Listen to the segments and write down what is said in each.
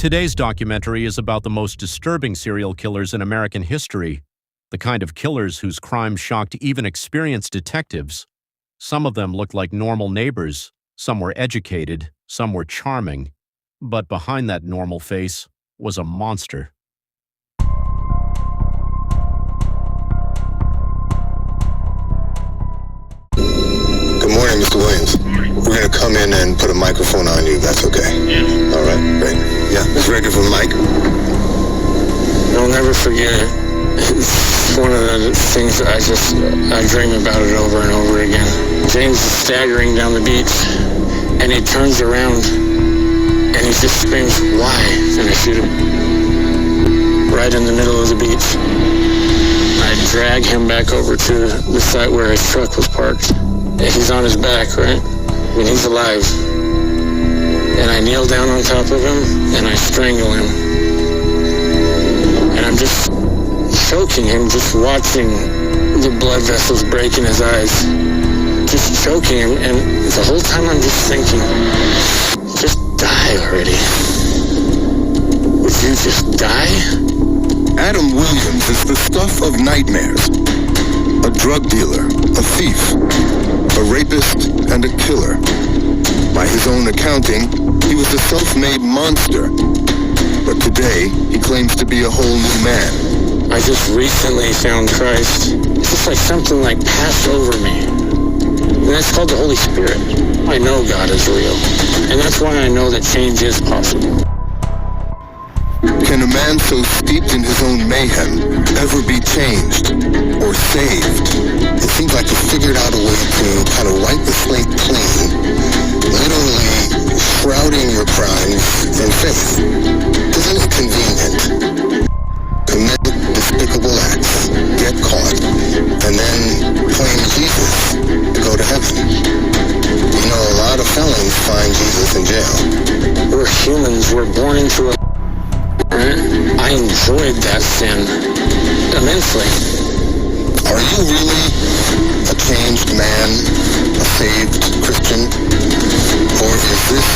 Today's documentary is about the most disturbing serial killers in American history, the kind of killers whose crimes shocked even experienced detectives. Some of them looked like normal neighbors, some were educated, some were charming, but behind that normal face was a monster. Good morning, Mr. Williams. We're going to come in and put a microphone on you. That's okay. Yeah. All right, great. Yeah, it's ready for the mic. I'll never forget it. It's one of the things that I dream about it over and over again. James is staggering down the beach, and he turns around, and he just screams, "Why?" And I shoot him right in the middle of the beach. I drag him back over to the site where his truck was parked. He's on his back, right? And he's alive. And I kneel down on top of him, and I strangle him. And I'm just choking him, just watching the blood vessels break in his eyes. Just choking him, and the whole time I'm just thinking, just die already. Would you just die? Adam Williams is the stuff of nightmares. A drug dealer, a thief, a rapist, and a killer. By his own accounting, he was a self-made monster. But today, he claims to be a whole new man. I just recently found Christ. It's just like something passed over me. And that's called the Holy Spirit. I know God is real. And that's why I know that change is possible. Can a man so steeped in his own mayhem ever be changed or saved? It seems like he figured out a way to kind of wipe the slate clean, literally shrouding your crimes in faith. Isn't it convenient? Commit despicable acts, get caught, and then claim Jesus to go to heaven. You know, a lot of felons find Jesus in jail. We're humans. We're born into a... I enjoyed that sin immensely. Are you really a changed man, a saved Christian? Or is this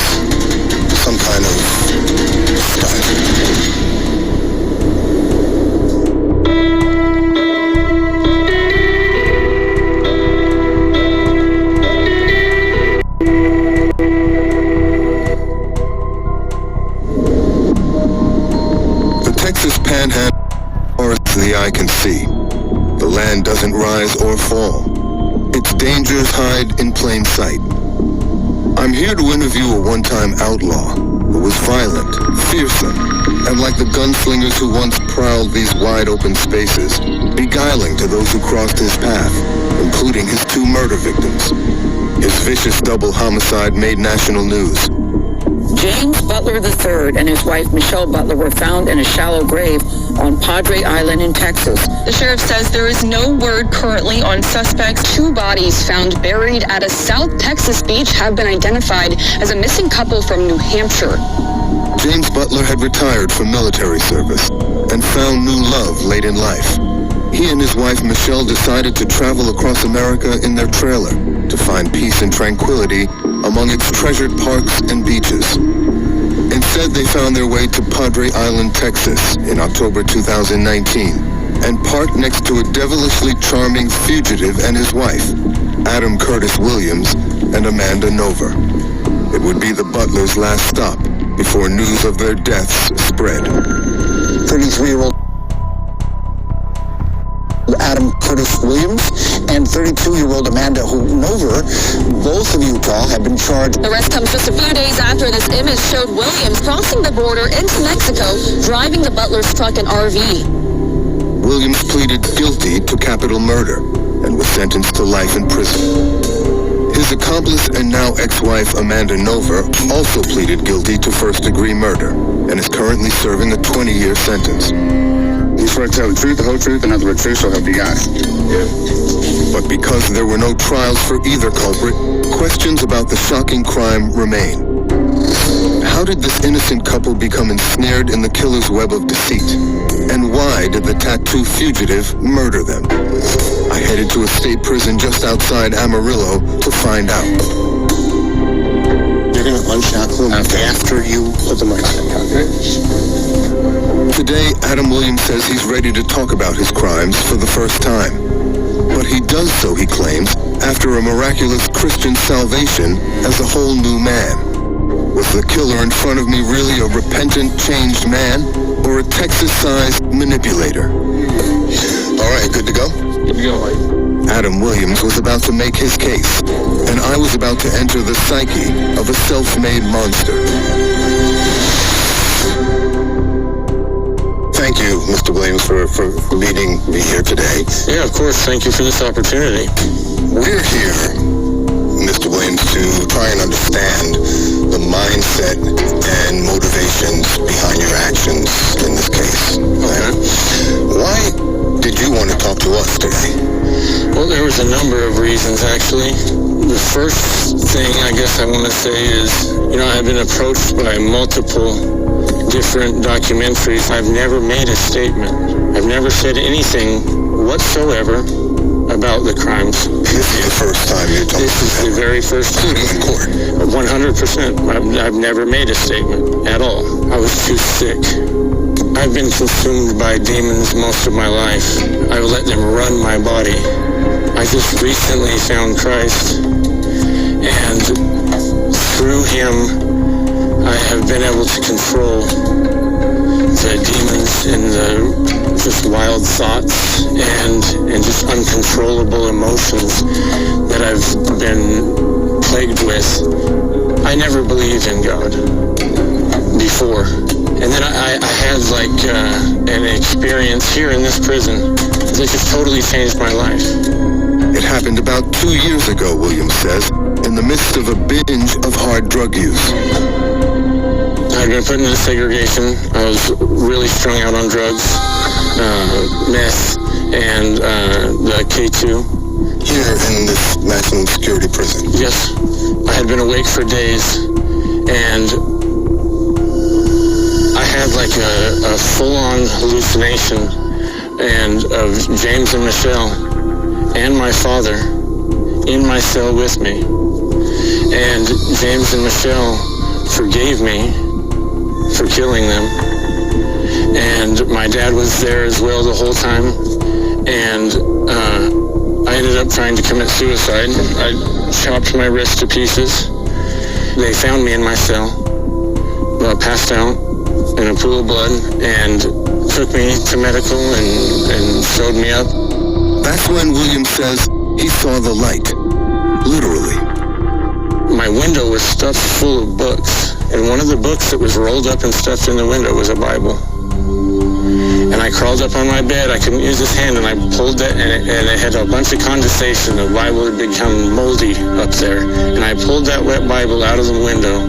some kind of stunt? Texas Panhandle, or as the eye can see. The land doesn't rise or fall. Its dangers hide in plain sight. I'm here to interview a one-time outlaw who was violent, fearsome, and like the gunslingers who once prowled these wide-open spaces, beguiling to those who crossed his path, including his 2 murder victims. His vicious double homicide made national news. James Butler III and his wife Michelle Butler were found in a shallow grave on Padre Island in Texas. The sheriff says there is no word currently on suspects. 2 bodies found buried at a South Texas beach have been identified as a missing couple from New Hampshire. James Butler had retired from military service and found new love late in life. He and his wife Michelle decided to travel across America in their trailer to find peace and tranquility among its treasured parks and beaches. Instead, they found their way to Padre Island, Texas in October 2019 and parked next to a devilishly charming fugitive and his wife, Adam Curtis Williams and Amanda Nover. It would be the Butlers' last stop before news of their deaths spread. 33-year-old Adam Curtis Williams and 32-year-old Amanda Nover, both of Utah, have been charged. The arrest comes just a few days after this image showed Williams crossing the border into Mexico, driving the Butler's truck and RV. Williams pleaded guilty to capital murder and was sentenced to life in prison. His accomplice and now ex-wife Amanda Nover also pleaded guilty to first-degree murder and is currently serving a 20-year sentence. You swear to tell the truth, the whole truth, and nothing but truth, so help you God. But because there were no trials for either culprit, questions about the shocking crime remain. How did this innocent couple become ensnared in the killer's web of deceit? And why did the tattoo fugitive murder them? I headed to a state prison just outside Amarillo to find out. You're You're going to unshackle him after you put the mic on, okay? Today, Adam Williams says he's ready to talk about his crimes for the first time. But he does so, he claims, after a miraculous Christian salvation as a whole new man. Was the killer in front of me really a repentant, changed man, or a Texas-sized manipulator? All right, good to go? Good to go, Mike. Adam Williams was about to make his case, and I was about to enter the psyche of a self-made monster. Thank you, Mr. Williams, for meeting me here today. Yeah, of course. Thank you for this opportunity. We're here, Mr. Williams, to try and understand the mindset and motivations behind your actions in this case. Okay. Why did you want to talk to us today? Well, there was a number of reasons, actually. The first thing I guess I want to say is, I've been approached by multiple different documentaries. I've never made a statement. I've never said anything whatsoever about the crimes. This is the first time you're talking. This is the very first time. In court. 100%. I've never made a statement at all. I was too sick. I've been consumed by demons most of my life. I let them run my body. I just recently found Christ, and through him I have been able to control the demons and the just wild thoughts and just uncontrollable emotions that I've been plagued with. I never believed in God before. And then I had an experience here in this prison that just totally changed my life. It happened about 2 years ago, Williams says, in the midst of a binge of hard drug use. I'd been put into segregation. I was really strung out on drugs, meth, and the K2. Here in this maximum security prison? Yes. I had been awake for days, and I had a full-on hallucination of James and Michelle and my father in my cell with me. And James and Michelle forgave me for killing them. And my dad was there as well the whole time. And I ended up trying to commit suicide. I chopped my wrist to pieces. They found me in my cell, passed out in a pool of blood, and took me to medical and sewed me up. That's when Williams says he saw the light, literally. My window was stuffed full of books, and one of the books that was rolled up and stuffed in the window was a Bible. And I crawled up on my bed. I couldn't use this hand, and I pulled that, and it had a bunch of condensation. The Bible had become moldy up there. And I pulled that wet Bible out of the window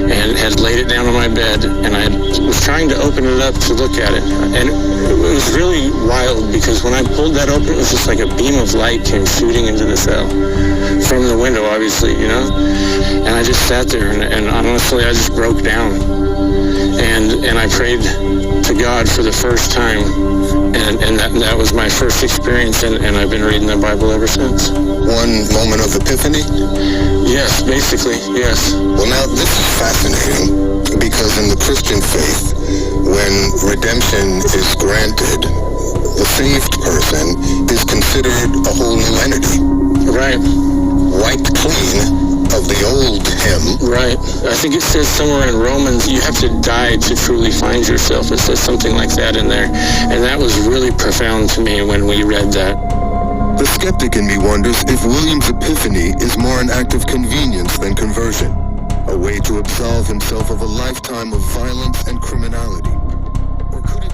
and had laid it down on my bed, and I was trying to open it up to look at it. And it was really wild, because when I pulled that open, it was just like a beam of light came shooting into the cell from the window, obviously, And I just sat there, and honestly, I just broke down. And I prayed to God for the first time, and that was my first experience, and I've been reading the Bible ever since. One moment of epiphany? Yes, basically, yes. Well, now, this is fascinating, because in the Christian faith, when redemption is granted, the saved person is considered a whole new entity. Right. Wiped clean of the old him. Right. I think it says somewhere in Romans, you have to die to truly find yourself. It says something like that in there. And that was really profound to me when we read that. The skeptic in me wonders if Williams' epiphany is more an act of convenience than conversion, a way to absolve himself of a lifetime of violence and criminality. Or could it